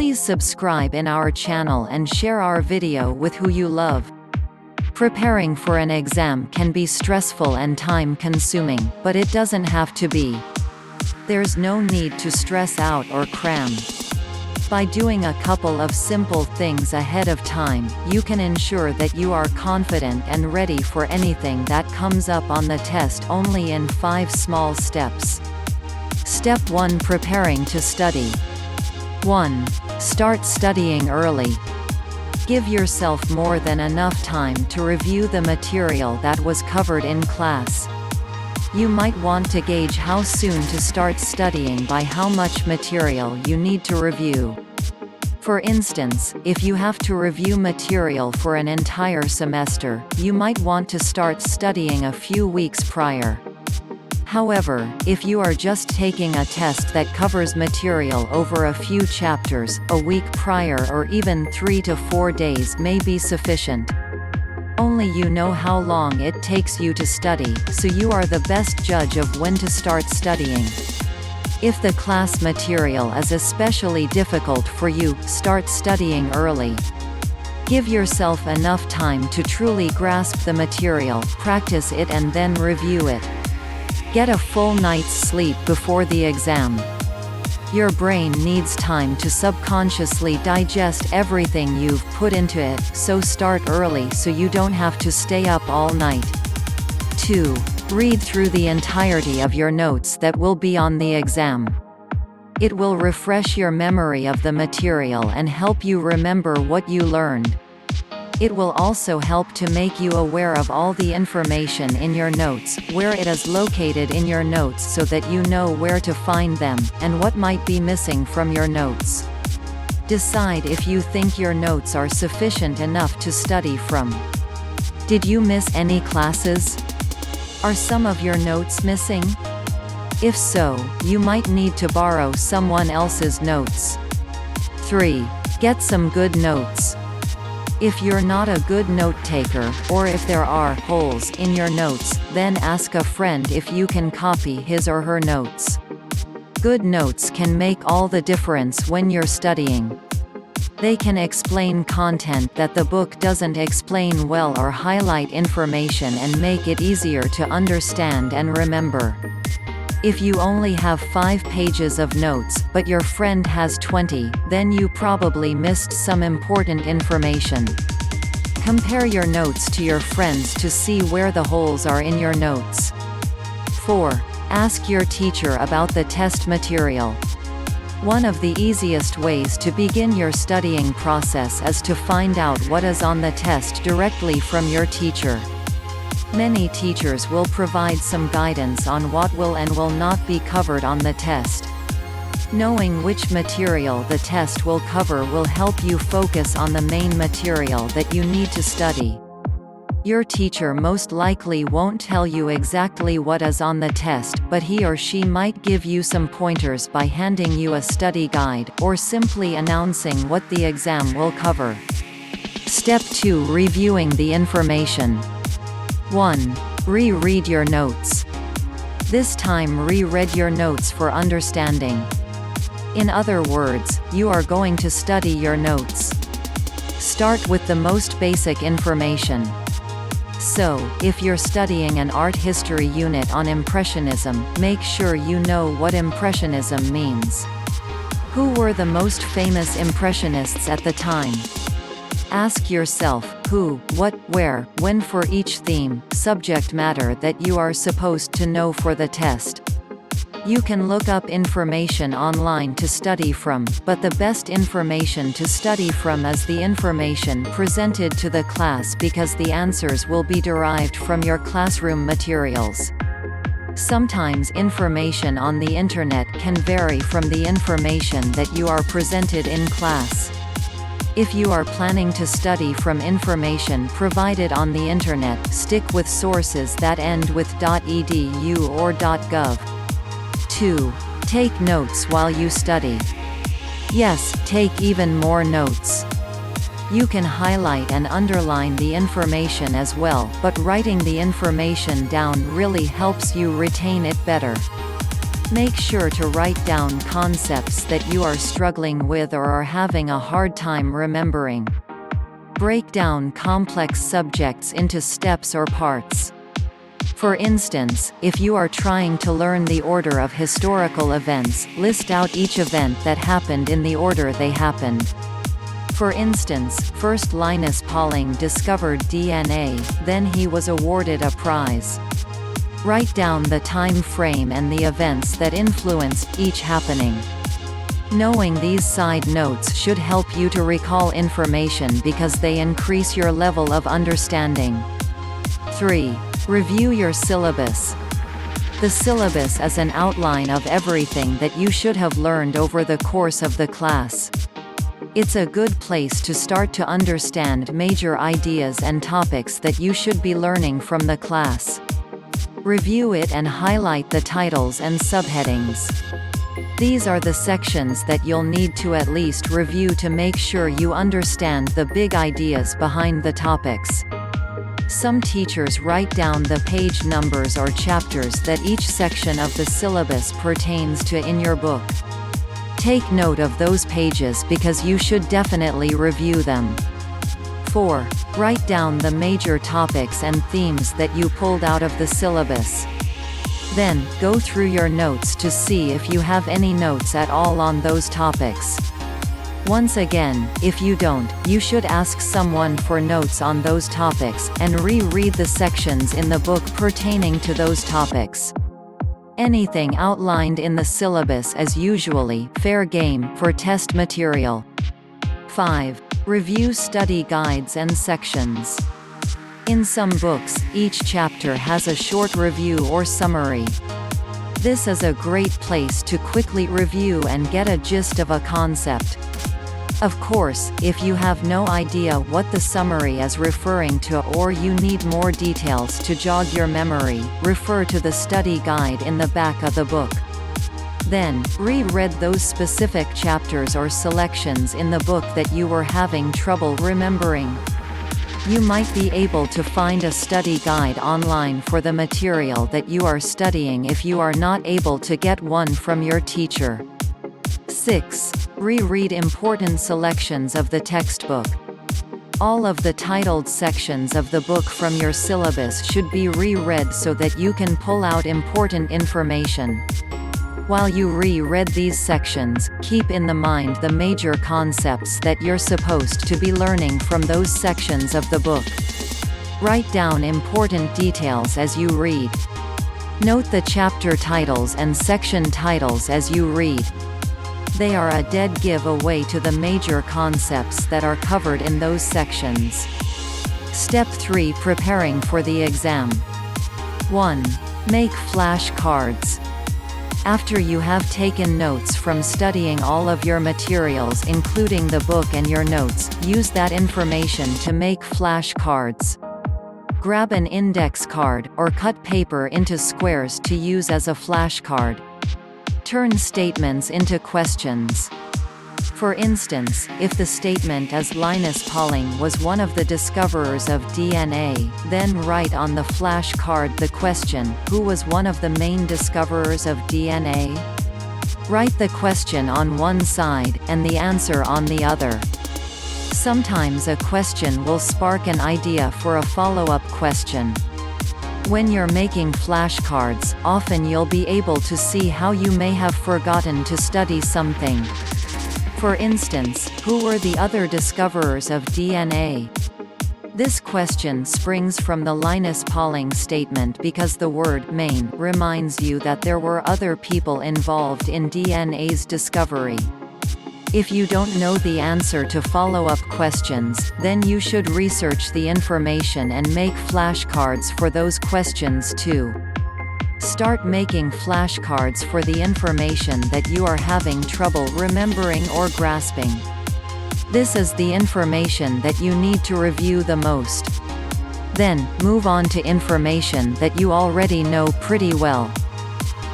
Please subscribe in our channel and share our video with who you love. Preparing for an exam can be stressful and time-consuming, but it doesn't have to be. There's no need to stress out or cram. By doing a couple of simple things ahead of time, you can ensure that you are confident and ready for anything that comes up on the test only in 5 small steps. Step 1. Preparing to study. 1. Start studying early. Give yourself more than enough time to review the material that was covered in class. You might want to gauge how soon to start studying by how much material you need to review. For instance, if you have to review material for an entire semester, you might want to start studying a few weeks prior. However, if you are just taking a test that covers material over a few chapters, a week prior or even 3 to 4 days may be sufficient. Only you know how long it takes you to study, so you are the best judge of when to start studying. If the class material is especially difficult for you, start studying early. Give yourself enough time to truly grasp the material, practice it and then review it. Get a full night's sleep before the exam. Your brain needs time to subconsciously digest everything you've put into it, so start early so you don't have to stay up all night. 2. Read through the entirety of your notes that will be on the exam. It will refresh your memory of the material and help you remember what you learned. It will also help to make you aware of all the information in your notes, where it is located in your notes so that you know where to find them, and what might be missing from your notes. Decide if you think your notes are sufficient enough to study from. Did you miss any classes? Are some of your notes missing? If so, you might need to borrow someone else's notes. 3. Get some good notes. If you're not a good note-taker, or if there are holes in your notes, then ask a friend if you can copy his or her notes. Good notes can make all the difference when you're studying. They can explain content that the book doesn't explain well or highlight information and make it easier to understand and remember. If you only have 5 pages of notes, but your friend has 20, then you probably missed some important information. Compare your notes to your friends to see where the holes are in your notes. 4. Ask your teacher about the test material. One of the easiest ways to begin your studying process is to find out what is on the test directly from your teacher. Many teachers will provide some guidance on what will and will not be covered on the test. Knowing which material the test will cover will help you focus on the main material that you need to study. Your teacher most likely won't tell you exactly what is on the test, but he or she might give you some pointers by handing you a study guide, or simply announcing what the exam will cover. Step 2. Reviewing the information. 1. Re-read your notes. This time re-read your notes for understanding. In other words, you are going to study your notes. Start with the most basic information. So, if you're studying an art history unit on Impressionism, make sure you know what Impressionism means. Who were the most famous Impressionists at the time? Ask yourself, who, what, where, when for each theme, subject matter that you are supposed to know for the test. You can look up information online to study from, but the best information to study from is the information presented to the class because the answers will be derived from your classroom materials. Sometimes information on the internet can vary from the information that you are presented in class. If you are planning to study from information provided on the internet, stick with sources that end with .edu or .gov. 2. Take notes while you study. Yes, take even more notes. You can highlight and underline the information as well, but writing the information down really helps you retain it better. Make sure to write down concepts that you are struggling with or are having a hard time remembering. Break down complex subjects into steps or parts. For instance, if you are trying to learn the order of historical events, list out each event that happened in the order they happened. For instance, first Linus Pauling discovered DNA, then he was awarded a prize. Write down the time frame and the events that influenced each happening. Knowing these side notes should help you to recall information because they increase your level of understanding. 3. Review your syllabus. The syllabus is an outline of everything that you should have learned over the course of the class. It's a good place to start to understand major ideas and topics that you should be learning from the class. Review it and highlight the titles and subheadings. These are the sections that you'll need to at least review to make sure you understand the big ideas behind the topics. Some teachers write down the page numbers or chapters that each section of the syllabus pertains to in your book. Take note of those pages because you should definitely review them. 4. Write down the major topics and themes that you pulled out of the syllabus. Then, go through your notes to see if you have any notes at all on those topics. Once again, if you don't, you should ask someone for notes on those topics, and re-read the sections in the book pertaining to those topics. Anything outlined in the syllabus is usually fair game for test material. 5. Review study guides and sections. In some books, each chapter has a short review or summary. This is a great place to quickly review and get a gist of a concept. Of course, if you have no idea what the summary is referring to or you need more details to jog your memory, refer to the study guide in the back of the book. Then, re-read those specific chapters or selections in the book that you were having trouble remembering. You might be able to find a study guide online for the material that you are studying if you are not able to get one from your teacher. 6. Re-read important selections of the textbook. All of the titled sections of the book from your syllabus should be re-read so that you can pull out important information. While you re-read these sections, keep in the mind the major concepts that you're supposed to be learning from those sections of the book. Write down important details as you read. Note the chapter titles and section titles as you read. They are a dead giveaway to the major concepts that are covered in those sections. Step 3. Preparing for the exam. 1. Make flashcards. After you have taken notes from studying all of your materials including the book and your notes, use that information to make flashcards. Grab an index card, or cut paper into squares to use as a flashcard. Turn statements into questions. For instance, if the statement is Linus Pauling was one of the discoverers of DNA, then write on the flashcard the question, who was one of the main discoverers of DNA? Write the question on one side, and the answer on the other. Sometimes a question will spark an idea for a follow-up question. When you're making flashcards, often you'll be able to see how you may have forgotten to study something. For instance, who were the other discoverers of DNA? This question springs from the Linus Pauling statement because the word main reminds you that there were other people involved in DNA's discovery. If you don't know the answer to follow-up questions, then you should research the information and make flashcards for those questions too. Start making flashcards for the information that you are having trouble remembering or grasping. This is the information that you need to review the most. Then, move on to information that you already know pretty well.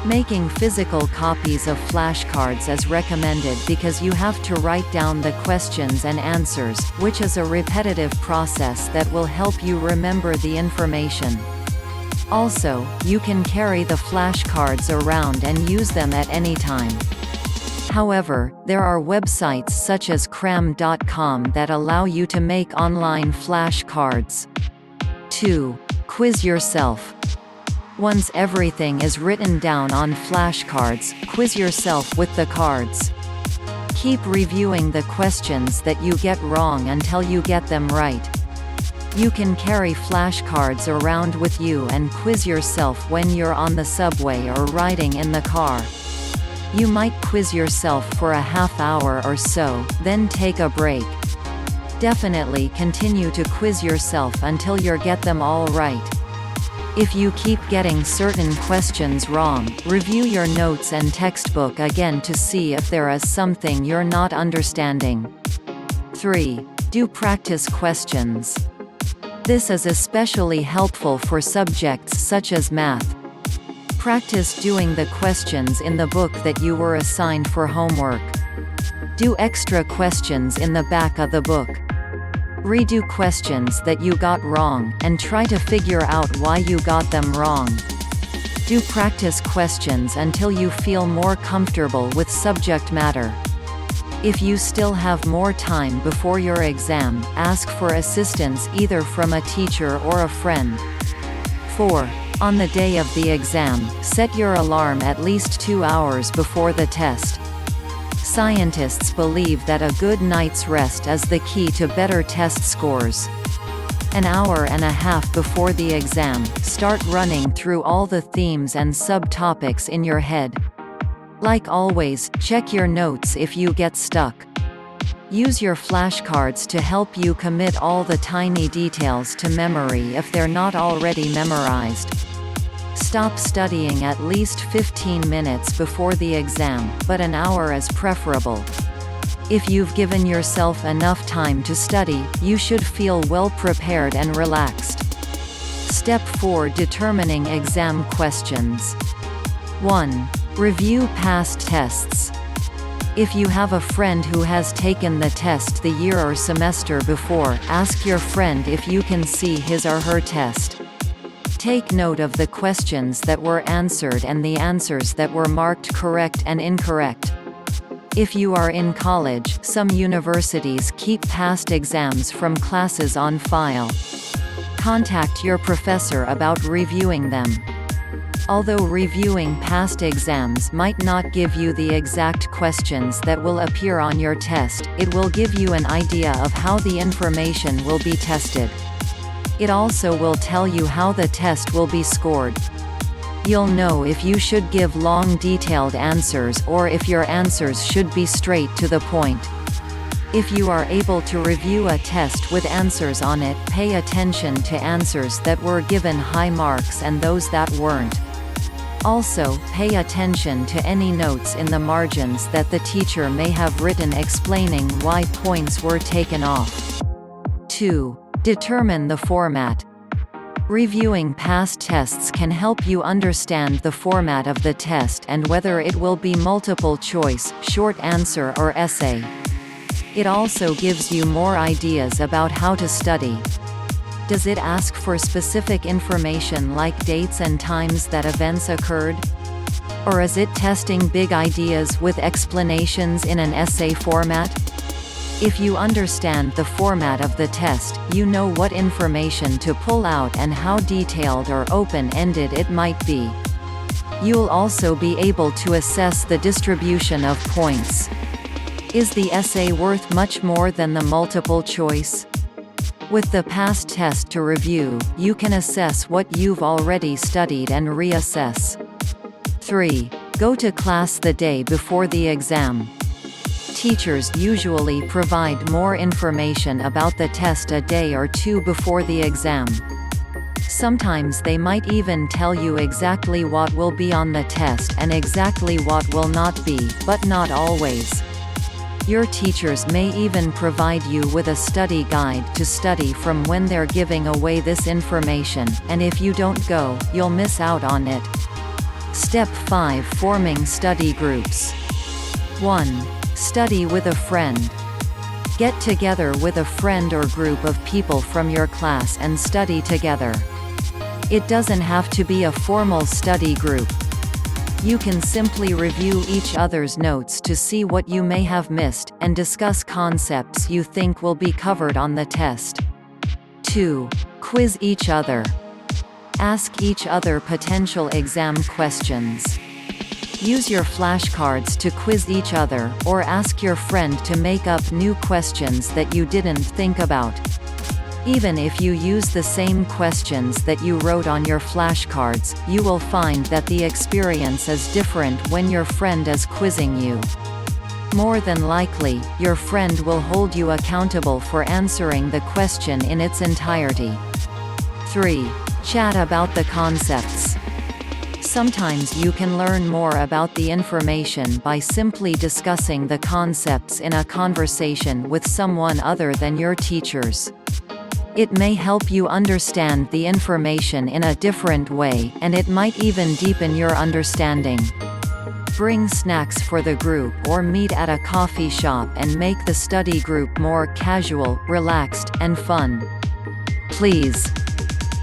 Making physical copies of flashcards is recommended because you have to write down the questions and answers, which is a repetitive process that will help you remember the information. Also, you can carry the flashcards around and use them at any time. However, there are websites such as cram.com that allow you to make online flashcards. 2. Quiz yourself. Once everything is written down on flashcards, quiz yourself with the cards. Keep reviewing the questions that you get wrong until you get them right. You can carry flashcards around with you and quiz yourself when you're on the subway or riding in the car. You might quiz yourself for a half hour or so, then take a break. Definitely continue to quiz yourself until you get them all right. If you keep getting certain questions wrong, review your notes and textbook again to see if there is something you're not understanding. 3. Do practice questions. This is especially helpful for subjects such as math. Practice doing the questions in the book that you were assigned for homework. Do extra questions in the back of the book. Redo questions that you got wrong, and try to figure out why you got them wrong. Do practice questions until you feel more comfortable with subject matter. If you still have more time before your exam, ask for assistance either from a teacher or a friend. 4. On the day of the exam, set your alarm at least 2 hours before the test. Scientists believe that a good night's rest is the key to better test scores. An hour and a half before the exam, start running through all the themes and subtopics in your head. Like always, check your notes if you get stuck. Use your flashcards to help you commit all the tiny details to memory if they're not already memorized. Stop studying at least 15 minutes before the exam, but an hour is preferable. If you've given yourself enough time to study, you should feel well prepared and relaxed. Step 4. Determining exam questions. 1. Review past tests. If you have a friend who has taken the test the year or semester before, ask your friend if you can see his or her test. Take note of the questions that were answered and the answers that were marked correct and incorrect. If you are in college, some universities keep past exams from classes on file. Contact your professor about reviewing them. Although reviewing past exams might not give you the exact questions that will appear on your test, it will give you an idea of how the information will be tested. It also will tell you how the test will be scored. You'll know if you should give long detailed answers or if your answers should be straight to the point. If you are able to review a test with answers on it, pay attention to answers that were given high marks and those that weren't. Also, pay attention to any notes in the margins that the teacher may have written explaining why points were taken off. 2. Determine the format. Reviewing past tests can help you understand the format of the test and whether it will be multiple choice, short answer or essay. It also gives you more ideas about how to study. Does it ask for specific information like dates and times that events occurred? Or is it testing big ideas with explanations in an essay format? If you understand the format of the test, you know what information to pull out and how detailed or open-ended it might be. You'll also be able to assess the distribution of points. Is the essay worth much more than the multiple choice? With the past test to review, you can assess what you've already studied and reassess. 3. Go to class the day before the exam. Teachers usually provide more information about the test a day or two before the exam. Sometimes they might even tell you exactly what will be on the test and exactly what will not be, but not always. Your teachers may even provide you with a study guide to study from when they're giving away this information, and if you don't go, you'll miss out on it. Step 5. Forming study groups. 1. Study with a friend. Get together with a friend or group of people from your class and study together. It doesn't have to be a formal study group. You can simply review each other's notes to see what you may have missed, and discuss concepts you think will be covered on the test. 2. Quiz each other. Ask each other potential exam questions. Use your flashcards to quiz each other, or ask your friend to make up new questions that you didn't think about. Even if you use the same questions that you wrote on your flashcards, you will find that the experience is different when your friend is quizzing you. More than likely, your friend will hold you accountable for answering the question in its entirety. 3. Chat about the concepts. Sometimes you can learn more about the information by simply discussing the concepts in a conversation with someone other than your teachers. It may help you understand the information in a different way, and it might even deepen your understanding. Bring snacks for the group or meet at a coffee shop and make the study group more casual, relaxed, and fun. Please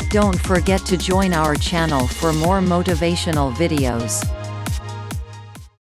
don't forget to join our channel for more motivational videos.